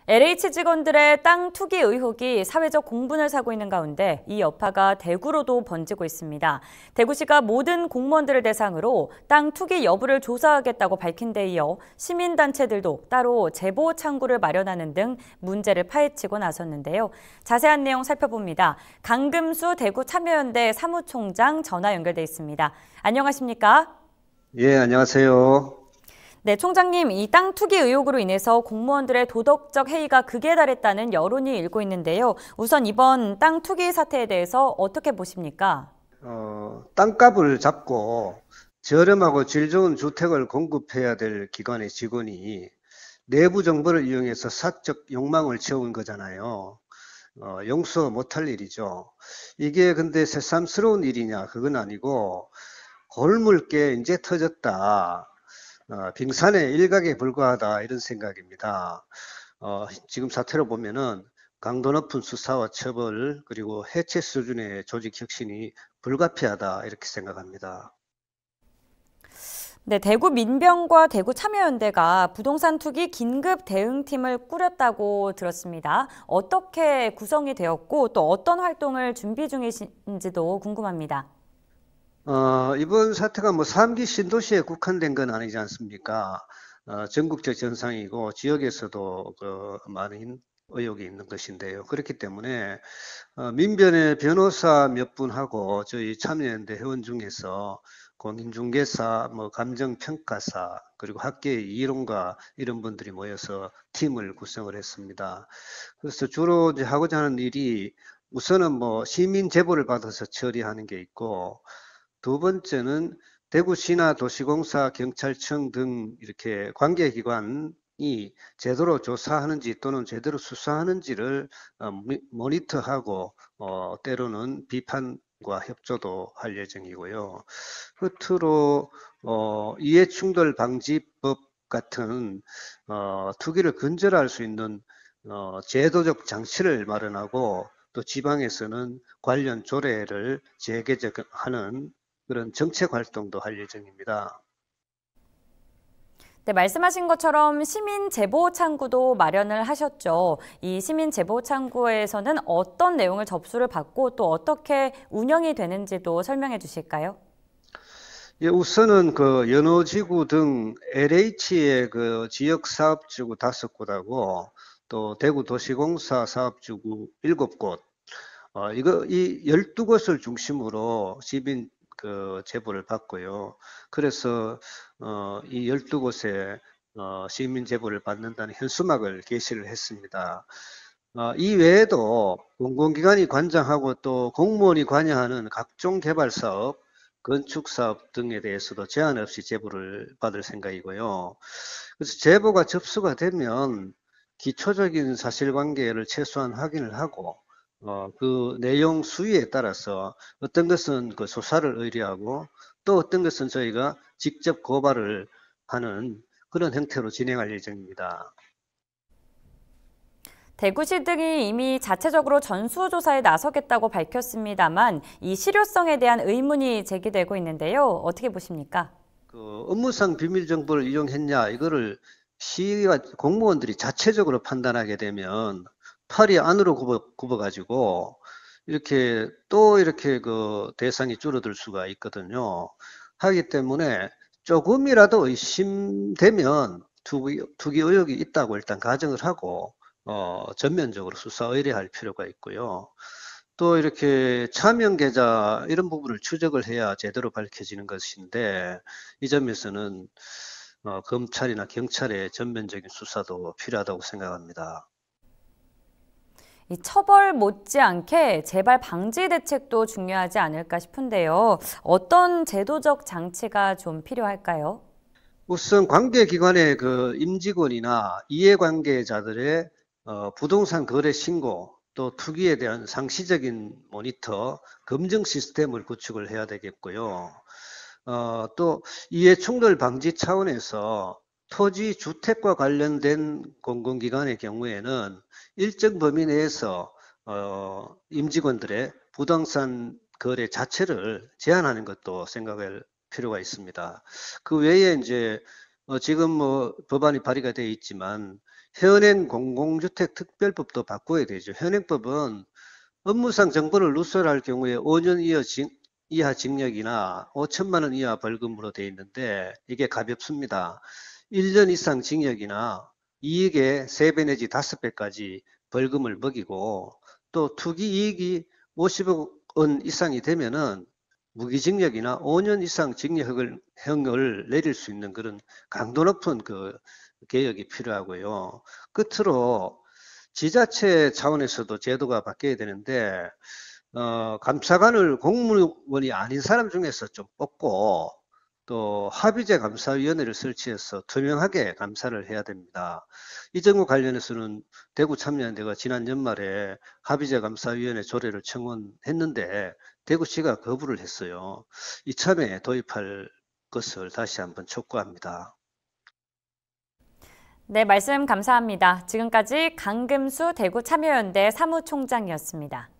LH 직원들의 땅 투기 의혹이 사회적 공분을 사고 있는 가운데 이 여파가 대구로도 번지고 있습니다. 대구시가 모든 공무원들을 대상으로 땅 투기 여부를 조사하겠다고 밝힌 데 이어 시민단체들도 따로 제보 창구를 마련하는 등 문제를 파헤치고 나섰는데요. 자세한 내용 살펴봅니다. 강금수 대구 참여연대 사무총장 전화 연결돼 있습니다. 안녕하십니까? 예, 안녕하세요. 네, 총장님, 이 땅 투기 의혹으로 인해서 공무원들의 도덕적 해이가 극에 달했다는 여론이 일고 있는데요. 우선 이번 땅 투기 사태에 대해서 어떻게 보십니까? 땅값을 잡고 저렴하고 질 좋은 주택을 공급해야 될 기관의 직원이 내부 정보를 이용해서 사적 욕망을 채운 거잖아요. 용서 못할 일이죠. 이게 근데 새삼스러운 일이냐? 그건 아니고 골물게 이제 터졌다. 빙산의 일각에 불과하다 이런 생각입니다. 지금 사태로 보면은 강도 높은 수사와 처벌 그리고 해체 수준의 조직 혁신이 불가피하다 이렇게 생각합니다. 네, 대구 민병과 대구 참여연대가 부동산 투기 긴급 대응팀을 꾸렸다고 들었습니다. 어떻게 구성이 되었고 또 어떤 활동을 준비 중이신지도 궁금합니다. 이번 사태가 뭐 3기 신도시에 국한된 건 아니지 않습니까? 전국적 현상이고 지역에서도 그 많은 의혹이 있는 것인데요. 그렇기 때문에 민변의 변호사 몇 분하고 저희 참여연대 회원 중에서 공인중개사, 뭐 감정평가사, 그리고 학계의 이론가 이런 분들이 모여서 팀을 구성을 했습니다. 그래서 주로 이제 하고자 하는 일이 우선은 뭐 시민 제보를 받아서 처리하는 게 있고 두 번째는 대구시나 도시공사, 경찰청 등 이렇게 관계기관이 제대로 조사하는지 또는 제대로 수사하는지를 모니터하고 때로는 비판과 협조도 할 예정이고요. 끝으로 이해충돌 방지법 같은 투기를 근절할 수 있는 제도적 장치를 마련하고 또 지방에서는 관련 조례를 재개정하는 그런 정책 활동도 할 예정입니다. 네, 말씀하신 것처럼 시민 제보 창구도 마련을 하셨죠. 이 시민 제보 창구에서는 어떤 내용을 접수를 받고 또 어떻게 운영이 되는지도 설명해 주실까요? 예, 우선은 그 연호지구 등 LH의 그 지역 사업지구 5곳하고 또 대구 도시공사 사업지구 7곳, 이 12곳을 중심으로 시민 그 제보를 받고요. 그래서 이 12곳에 시민 제보를 받는다는 현수막을 게시를 했습니다. 이 외에도 공공기관이 관장하고 또 공무원이 관여하는 각종 개발 사업, 건축 사업 등에 대해서도 제한 없이 제보를 받을 생각이고요. 그래서 제보가 접수가 되면 기초적인 사실관계를 최소한 확인을 하고 그 내용 수위에 따라서 어떤 것은 그 조사를 의뢰하고 또 어떤 것은 저희가 직접 고발을 하는 그런 형태로 진행할 예정입니다. 대구시 등이 이미 자체적으로 전수조사에 나서겠다고 밝혔습니다만 이 실효성에 대한 의문이 제기되고 있는데요. 어떻게 보십니까? 그 업무상 비밀 정보를 이용했냐 이거를 시가 공무원들이 자체적으로 판단하게 되면 팔이 안으로 굽어가지고 이렇게 그 대상이 줄어들 수가 있거든요. 하기 때문에 조금이라도 의심되면 투기 의혹이 있다고 일단 가정을 하고 전면적으로 수사 의뢰할 필요가 있고요. 또 이렇게 차명 계좌 이런 부분을 추적을 해야 제대로 밝혀지는 것인데 이 점에서는 검찰이나 경찰의 전면적인 수사도 필요하다고 생각합니다. 이 처벌 못지않게 재발 방지 대책도 중요하지 않을까 싶은데요. 어떤 제도적 장치가 좀 필요할까요? 우선 관계기관의 그 임직원이나 이해관계자들의 부동산 거래 신고 또 투기에 대한 상시적인 모니터, 검증 시스템을 구축을 해야 되겠고요. 또 이해충돌 방지 차원에서 토지 주택과 관련된 공공기관의 경우에는 일정 범위 내에서 임직원들의 부동산 거래 자체를 제한하는 것도 생각할 필요가 있습니다. 그 외에 이제 지금 뭐 법안이 발의가 되어 있지만 현행 공공주택특별법도 바꿔야 되죠. 현행법은 업무상 정보를 누설할 경우에 5년 이하 징역이나 5천만 원 이하 벌금으로 되어 있는데 이게 가볍습니다. 1년 이상 징역이나 이익의 3배 내지 5배까지 벌금을 먹이고 또 투기 이익이 50억 원 이상이 되면은 무기징역이나 5년 이상 징역형을 내릴 수 있는 그런 강도 높은 그 개혁이 필요하고요. 끝으로 지자체 차원에서도 제도가 바뀌어야 되는데 감사관을 공무원이 아닌 사람 중에서 좀 뽑고 또 합의제 감사위원회를 설치해서 투명하게 감사를 해야 됩니다. 이 점과 관련해서는 대구 참여연대가 지난 연말에 합의제 감사위원회 조례를 청원했는데 대구시가 거부를 했어요. 이참에 도입할 것을 다시 한번 촉구합니다. 네, 말씀 감사합니다. 지금까지 강금수 대구 참여연대 사무총장이었습니다.